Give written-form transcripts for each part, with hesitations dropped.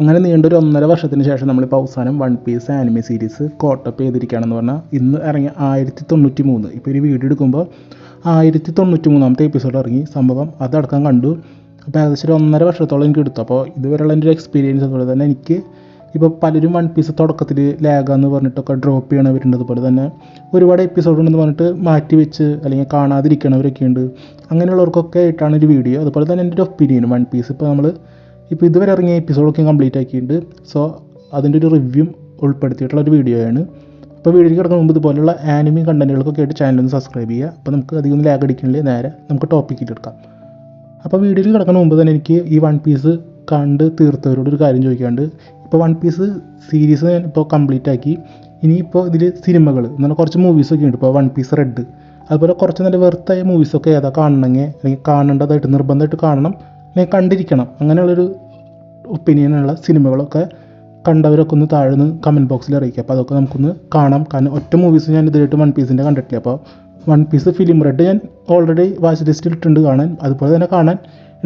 അങ്ങനെ നീണ്ടൊരു 1.5 വർഷത്തിന് ശേഷം നമ്മളിപ്പോൾ അവസാനം one piece anime series caught up ചെയ്തിരിക്കുകയാണെന്ന് പറഞ്ഞാൽ ഇന്ന് ഇറങ്ങിയ 1093. ഇപ്പോൾ ഒരു വീഡിയോ എടുക്കുമ്പോൾ 1093ാമത്തെ എപ്പിസോഡ് ഇറങ്ങി. സംഭവം അതടക്കം കണ്ടു. അപ്പോൾ ഏകദേശം ഒരു 1.5 വർഷത്തോളം എനിക്ക് എടുത്തു. അപ്പോൾ ഇതുവരെയുള്ള എൻ്റെ ഒരു എക്സ്പീരിയൻസ് അതുപോലെ തന്നെ എനിക്ക് ഇപ്പോൾ പലരും വൺ പീസ് തുടക്കത്തിൽ ലാഗാന്ന് പറഞ്ഞിട്ടൊക്കെ ഡ്രോപ്പ് ചെയ്യണവരുണ്ട്. അതുപോലെ തന്നെ ഒരുപാട് എപ്പിസോഡ് ഉണ്ടെന്ന് പറഞ്ഞിട്ട് മാറ്റി വെച്ച് അല്ലെങ്കിൽ കാണാതിരിക്കണവരൊക്കെ ഉണ്ട്. അങ്ങനെയുള്ളവർക്കൊക്കെ ആയിട്ടാണ് ഒരു വീഡിയോ. അതുപോലെ തന്നെ എൻ്റെ ഒരു ഒപ്പീനിയൻ വൺ പീസ് ഇപ്പോൾ ഇതുവരെ ഇറങ്ങിയ എപ്പിസോഡൊക്കെ കംപ്ലീറ്റ് ആക്കിയിട്ടുണ്ട്. സോ അതിൻ്റെ ഒരു റിവ്യൂ ഉൾപ്പെടുത്തിയിട്ടുള്ള ഒരു വീഡിയോയാണ്. അപ്പോൾ വീഡിയോയ്ക്ക് കിടക്കുന്ന മുമ്പ് ഇതുപോലുള്ള ആനിമി കണ്ടൻറ്റുകൾക്കൊക്കെ ആയിട്ട് ചാനലൊന്ന് സബ്സ്ക്രൈബ് ചെയ്യുക. അപ്പോൾ നമുക്ക് അധികം ലാഗ് അടിക്കണില്ല, നേരെ നമുക്ക് ടോപ്പിക്കിൽ എടുക്കാം. അപ്പോൾ വീഡിയോയിൽ കിടക്കുന്ന മുമ്പ് തന്നെ എനിക്ക് ഈ വൺ പീസ് കണ്ട് തീർത്തവരോട് ഒരു കാര്യം ചോദിക്കാണ്ട്, ഇപ്പോൾ വൺ പീസ് സീരീസ് ഞാൻ ഇപ്പോൾ കംപ്ലീറ്റ് ആക്കി. ഇനിയിപ്പോൾ ഇതിൽ സിനിമകൾ എന്ന് പറഞ്ഞാൽ കുറച്ച് മൂവീസൊക്കെ ഉണ്ട്. ഇപ്പോൾ വൺ പീസ് റെഡ്, അതുപോലെ കുറച്ച് നല്ല വെറുത്തായ മൂവീസൊക്കെ ഏതാ കാണണമെങ്കിൽ അല്ലെങ്കിൽ കാണേണ്ടതായിട്ട് നിർബന്ധമായിട്ട് കാണണം അല്ലെങ്കിൽ കണ്ടിരിക്കണം അങ്ങനെയുള്ളൊരു ഒപ്പീനിയനുള്ള സിനിമകളൊക്കെ കണ്ടവരൊക്കെ ഒന്ന് താഴെ നിന്ന് കമൻറ്റ് ബോക്സിൽ അറിയിക്കുക. അപ്പോൾ അതൊക്കെ നമുക്കൊന്ന് കാണാം. കാരണം ഒറ്റ മൂവീസ് ഞാൻ ഇതുവരെയായിട്ട് വൺ പീസിൻ്റെ കണ്ടിട്ടില്ല. അപ്പോൾ വൺ പീസ് ഫിലിം റെഡ് ഞാൻ ഓൾറെഡി വാച്ച് ലിസ്റ്റിൽ ഇട്ടുണ്ട് കാണാൻ. അതുപോലെ തന്നെ കാണാൻ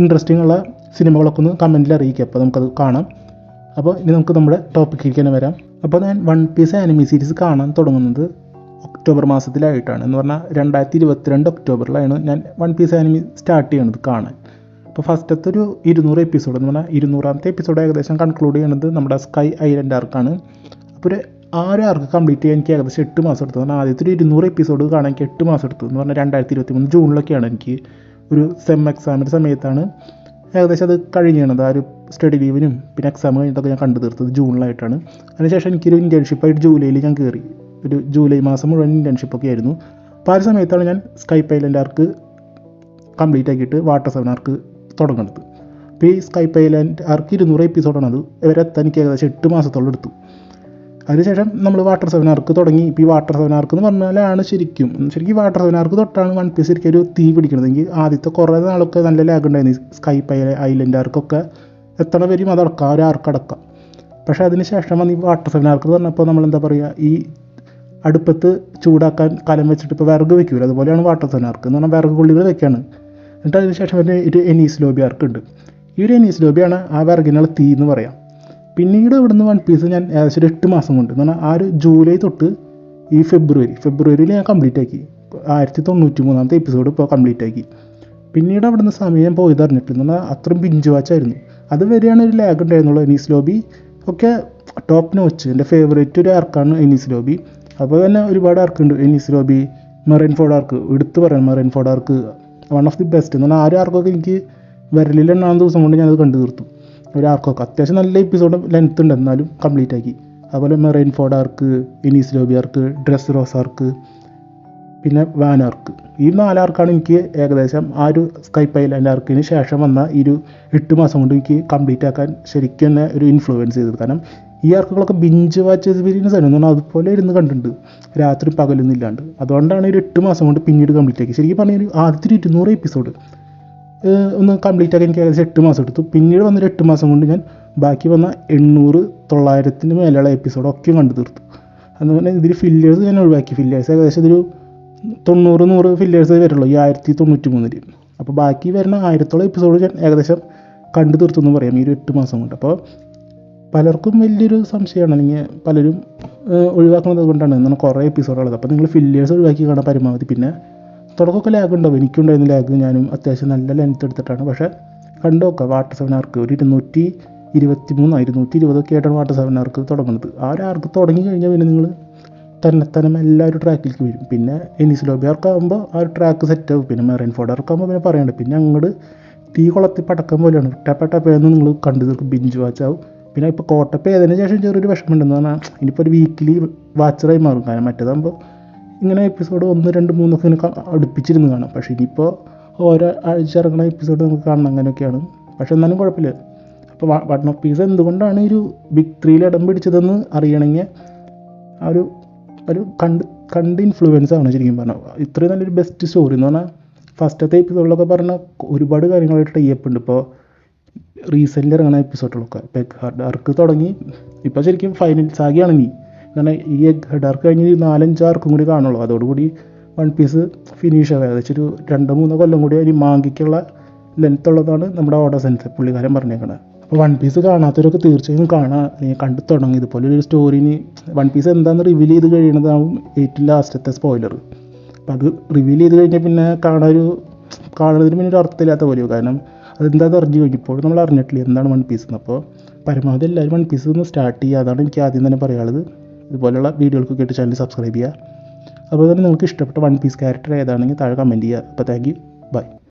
ഇൻട്രസ്റ്റിംഗ് ഉള്ള സിനിമകളൊക്കെ ഒന്ന് കമൻറ്റിൽ അറിയിക്കുക. അപ്പോൾ നമുക്കത് കാണാം. അപ്പോൾ ഇനി നമുക്ക് നമ്മുടെ ടോപ്പിക്കിലേക്ക് തന്നെ വരാം. അപ്പോൾ ഞാൻ വൺ പീസ് ആനിമി സീരീസ് കാണാൻ തുടങ്ങുന്നത് ഒക്ടോബർ മാസത്തിലായിട്ടാണ്. എന്ന് പറഞ്ഞാൽ 2022 ഒക്ടോബറിലാണ് ഞാൻ വൺ പീസ് ആനിമി സ്റ്റാർട്ട് ചെയ്യണത് കാണാൻ. അപ്പോൾ ഫസ്റ്റത്തെ ഒരു 200 എപ്പിസോഡ് എന്ന് പറഞ്ഞാൽ 200ാമത്തെ എപ്പിസോഡ് ഏകദേശം കൺക്ലൂഡ് ചെയ്യണത് നമ്മുടെ സ്കൈ ഐലൻഡ് ആർക്കാണ്. അപ്പോൾ ഒരു ആർക്ക് കംപ്ലീറ്റ് ചെയ്യാൻ എനിക്ക് ഏകദേശം 8 മാസം എടുത്തു. പറഞ്ഞാൽ ആദ്യത്തെ ഒരു 200 എപ്പിസോഡ് കാണാൻ എനിക്ക് 8 മാസം എടുത്തു. എന്ന് പറഞ്ഞാൽ 2023 ജൂണിലൊക്കെയാണ് എനിക്ക് ഒരു സെം എക്സാമിൻ്റെ സമയത്താണ് ഏകദേശം അത് കഴിഞ്ഞത്. ആ ഒരു സ്റ്റഡി ലീവിനും പിന്നെ എക്സാം കഴിഞ്ഞിട്ടൊക്കെ ഞാൻ കണ്ടു തീർത്തത് ജൂണിലായിട്ടാണ്. അതിനുശേഷം എനിക്കൊരു ഇൻറ്റേൺഷിപ്പായിട്ട് ജൂലൈയിൽ ഞാൻ കയറി. ഒരു ജൂലൈ മാസം മുഴുവൻ ഇൻറ്റേൺഷിപ്പൊക്കെ ആയിരുന്നു. അപ്പോൾ ആ ഒരു സമയത്താണ് ഞാൻ സ്കൈപ്പ് ഐലൻഡ് ആർക്ക് കംപ്ലീറ്റ് ആക്കിയിട്ട് വാട്ടർ 7 ആർക്ക് തുടങ്ങുന്നത്. അപ്പോൾ ഈ സ്കൈപ്പ് ഐലൻഡ് ആർക്ക് 200 എപ്പിസോഡാണ്. അത് ഇവരെ എത്താൻ എനിക്ക് ഏകദേശം 8 മാസത്തോളം എടുത്തു. അതിനുശേഷം നമ്മൾ വാട്ടർ 7 ആർക്ക് തുടങ്ങി. ഇപ്പോൾ ഈ വാട്ടർ 7 ആർക്ക് എന്ന് പറഞ്ഞാലാണ് ശരിക്കും വാട്ടർ 7 ആർക്ക് തൊട്ടാണ് വൺ പീസ് ശരിക്കും ഒരു തീ പിടിക്കുന്നത്. എനിക്ക് ആദ്യത്തെ കുറേ നാളൊക്കെ നല്ല ലാഗ് ഉണ്ടായിരുന്നു. സ്കൈപ്പ് ഐലൻഡ് ആർക്കൊക്കെ എത്തണ വരും അതടക്കാം, ഒരു ആർക്കടക്കാം. പക്ഷേ അതിന് ശേഷം വന്ന് ഈ വാട്ടർ 7 ആർക്ക് എന്ന് പറഞ്ഞപ്പോൾ നമ്മളെന്താ പറയുക, ഈ അടുപ്പത്ത് ചൂടാക്കാൻ കലം വെച്ചിട്ട് ഇപ്പോൾ വിറക് വെക്കൂല, അതുപോലെയാണ് വാട്ടർ 7 ആർക്ക് എന്ന് പറഞ്ഞാൽ വിറക് കൊള്ളികൾ വെക്കുകയാണ്. എന്നിട്ട് അതിന് ശേഷം ഒരു എനീസ് ലോബി ആർക്ക് ഉണ്ട്. ഈ ഒരു എനീസ് ലോബിയാണ് ആ വിറകിനുള്ള തീ എന്ന് പറയാം. പിന്നീട് ഇവിടുന്ന് വൺ പീസ് ഞാൻ ഏകദേശം ഒരു 8 മാസം കൊണ്ട് എന്ന് പറഞ്ഞാൽ ആ ഒരു ജൂലൈ തൊട്ട് ഈ ഫെബ്രുവരിയിൽ ഞാൻ കംപ്ലീറ്റ് ആക്കി. 1093ാമത്തെ എപ്പിസോഡ് ഇപ്പോൾ കംപ്ലീറ്റ് ആക്കി. പിന്നീട് അവിടുന്ന് സമയം പോയത് അറിഞ്ഞിട്ടില്ല. എന്ന് പറഞ്ഞാൽ അത്രയും ബിഞ്ച് വാച്ചായിരുന്നു. അതുവരെയാണ് ഒരു ലാഗ് ഉണ്ടായിരുന്നുള്ളൂ. എനീസ് ലോബി ഒക്കെ ടോപ്പ് നോച്ച്. എൻ്റെ ഫേവറേറ്റ് ഒരു ആർക്കാണ് എനീസ് ലോബി. അപ്പോൾ തന്നെ ഒരുപാട് ആർക്കുണ്ട്. എനീസ് ലോബി, മെറൈൻ ഫോർഡ് ആർക്ക് എടുത്ത് പറയാം. Marine Ford arc one of the best. എന്ന് പറഞ്ഞാൽ ആ ഒരു ആർക്കൊക്കെ എനിക്ക് വിരലിൽ എണ്ണാവുന്ന ദിവസം കൊണ്ട് ഞാനത് കണ്ടു തീർത്തു. ഒരു ആർക്കൊക്കെ അത്യാവശ്യം നല്ല എപ്പിസോഡ് ലെങ്ത് ഉണ്ട്, എന്നാലും കംപ്ലീറ്റ് ആക്കി. അതുപോലെ മെറൈൻ ഫോർഡ് ആർക്ക്, എനീസ് ലോബി ആർക്ക്, ഡ്രസ് റോസ് ആർക്ക്, പിന്നെ വാൻ ആർക്ക്. ഈ 4 ആർക്കാണ് എനിക്ക് ഏകദേശം ആ ഒരു സ്കൈപ്പ് ഐലൻഡ് ആർക്കിന് ശേഷം വന്ന ഈ ഒരു 8 മാസം കൊണ്ട് എനിക്ക് കംപ്ലീറ്റ് ആക്കാൻ ശരിക്കും തന്നെ ഒരു ഇൻഫ്ലുവൻസ് ചെയ്തത്. കാരണം ഈ ആർക്കുകളൊക്കെ ബിഞ്ച് വാച്ച് എക്സ്പീരിയൻസ് ആയിരുന്നു. എന്ന് പറഞ്ഞാൽ അതുപോലെ ഇരുന്ന് കണ്ടിട്ടുണ്ട്, രാത്രി പകലൊന്നും ഇല്ലാണ്ട്. അതുകൊണ്ടാണ് ഒരു 8 മാസം കൊണ്ട് പിന്നീട് കംപ്ലീറ്റ് ആക്കി. ശരിക്കും പറഞ്ഞാൽ ആദ്യത്തെ 200 എപ്പിസോഡ് ഒന്ന് കംപ്ലീറ്റ് ആക്കി എനിക്ക് ഏകദേശം 8 മാസം എടുത്തു. പിന്നീട് വന്നൊരു 8 മാസം കൊണ്ട് ഞാൻ ബാക്കി വന്ന 800, 900 മേലെയുള്ള എപ്പിസോഡൊക്കെ കണ്ടു തീർത്തു. അതുപോലെ ഇതിൽ ഫില്ലേഴ്സ് ഞാൻ ഒഴിവാക്കി. ഫില്ലേഴ്സ് ഏകദേശം ഇതൊരു 90-100 ഫില്ലേഴ്സ് വരുള്ളൂ ഈ 1093. അപ്പോൾ ബാക്കി വരുന്ന 1000ഓളം എപ്പിസോഡ് ഞാൻ ഏകദേശം കണ്ടു തീർത്തു എന്ന് പറയാം ഈ ഒരു 8 മാസം കൊണ്ട്. അപ്പോൾ പലർക്കും വലിയൊരു സംശയമാണ്, അല്ലെങ്കിൽ പലരും ഒഴിവാക്കുന്നത് കൊണ്ടാണ് എന്നാൽ കുറേ എപ്പിസോഡുള്ളത്. അപ്പോൾ നിങ്ങൾ ഫില്ലേഴ്സ് ഒഴിവാക്കി കാണാൻ പരമാവധി. പിന്നെ തുടക്കമൊക്കെ ലാഗ് ഉണ്ടാവും, എനിക്കുണ്ടായിരുന്നു ലാഗ്. ഞാനും അത്യാവശ്യം നല്ല ലെങ്ത് എടുത്തിട്ടാണ്. പക്ഷേ കണ്ടു നോക്കുക, വാട്ടർ 7 ആർക്ക് ഒരു 223, 220 ആയിട്ടാണ് വാട്ടർ 7 ആർക്ക് തുടങ്ങുന്നത്. ആ ഒരു ആർക്ക് തുടങ്ങി കഴിഞ്ഞാൽ പിന്നെ നിങ്ങൾ തന്നെ എല്ലാവരും ട്രാക്കിലേക്ക് വരും. പിന്നെ എനീസ് ലോബി ആർക്കാകുമ്പോൾ ആ ഒരു ട്രാക്ക് സെറ്റ് ആവും. പിന്നെ മെറൈൻ ഫോർഡ് ആർക്കാകുമ്പോൾ പിന്നെ പറയണ്ട. പിന്നെ അങ്ങോട്ട് തീ കൊളത്തി പടക്കം പോലെയാണ്. ടപ്പേന്ന് നിങ്ങൾ കണ്ടു തീർക്കും, ബിഞ്ച് വാച്ചാവും. പിന്നെ ഇപ്പോൾ കോട്ടപ്പ് ചെയ്തതിന് ശേഷം ചെറിയൊരു വിഷമമുണ്ടെന്ന് പറഞ്ഞാൽ ഇനിയിപ്പോൾ ഒരു വീക്കിലി വാച്ചറായി മാറും. കാരണം മറ്റേതാകുമ്പോൾ ഇങ്ങനെ എപ്പിസോഡ് 1, 2, 3 ഒക്കെ ഇങ്ങനെ അടുപ്പിച്ചിരുന്ന് കാണാം. പക്ഷേ ഇനിയിപ്പോൾ ഓരോ ആഴ്ച ഇറങ്ങുന്ന എപ്പിസോഡ് നമുക്ക് കാണണം, അങ്ങനെയൊക്കെയാണ്. പക്ഷേ എന്നാലും കുഴപ്പമില്ല. അപ്പോൾ വൺ ഓഫ് പീസ് എന്തുകൊണ്ടാണ് ഈ ഒരു ബിഗ് 3യിൽ ഇടം പിടിച്ചതെന്ന് അറിയണമെങ്കിൽ ആ ഒരു കണ്ട് ഇൻഫ്ലുവൻസ് ആണ് ശരിക്കും പറഞ്ഞാൽ. ഇത്രയും നല്ലൊരു ബെസ്റ്റ് സ്റ്റോറി എന്ന് പറഞ്ഞാൽ ഫസ്റ്റത്തെ എപ്പിസോഡിലൊക്കെ പറഞ്ഞാൽ ഒരുപാട് കാര്യങ്ങളായിട്ട് ടൈപ്പ് ഉണ്ട്. ഇപ്പോൾ റീസെൻ്റ് ഇറങ്ങുന്ന എപ്പിസോഡുകളൊക്കെ ഇപ്പോൾ എഗ് ഹെഡ് ആർക്ക് തുടങ്ങി ഇപ്പോൾ ശരിക്കും ഫൈനൽ സാഗയാണ് നീ. കാരണം ഈ എഗ് ഹെഡ് ആർക്ക് കഴിഞ്ഞ് 4-5 ആർക്കും കൂടി കാണുള്ളൂ. അതോടുകൂടി വൺ പീസ് ഫിനിഷ് ആവുക. ഏകദേശം ഒരു 2-3 കൊല്ലം കൂടി അതിന് മാങ്കിക്കുള്ള ലെങ്ത് ഉള്ളതാണ് നമ്മുടെ ഓഡ സെൻസ് പുള്ളിക്കാരൻ പറഞ്ഞേക്കണത്. അപ്പോൾ വൺ പീസ് കാണാത്തവരൊക്കെ തീർച്ചയായും കാണാൻ കണ്ടു തുടങ്ങി. ഇതുപോലെ ഒരു സ്റ്റോറിന് വൺ പീസ് എന്താണെന്ന് റിവീൽ ചെയ്ത് കഴിയുന്നതാവും ഏറ്റവും ലാസ്റ്റത്തെ സ്പോയിലർ. അപ്പോൾ അത് റിവീൽ ചെയ്ത് കഴിഞ്ഞാൽ പിന്നെ കാണുന്നതിന് പിന്നെ ഒരു അർത്ഥമില്ലാത്ത പോലെയോ. കാരണം അതെന്താണെന്ന് അറിഞ്ഞു കഴിഞ്ഞു, ഇപ്പോഴും നമ്മൾ അറിഞ്ഞിട്ടില്ല എന്താണ് വൺ പീസ് എന്ന്. അപ്പോൾ പരമാവധി എല്ലാവരും വൺ പീസ് ഒന്ന് സ്റ്റാർട്ട് ചെയ്യുക. അതാണ് എനിക്ക് ആദ്യം തന്നെ പറയാനുള്ളത്. ഇതുപോലെയുള്ള വീഡിയോകൾക്ക് കേട്ട് ചാനൽ സബ്സ്ക്രൈബ് ചെയ്യുക. അതുപോലെ തന്നെ നിങ്ങൾക്ക് ഇഷ്ടപ്പെട്ട വൺ പീസ് ക്യാരക്ടർ ഏതാണെങ്കിൽ താഴെ കമൻറ്റ് ചെയ്യുക. അപ്പോൾ താങ്ക് യു, ബൈ.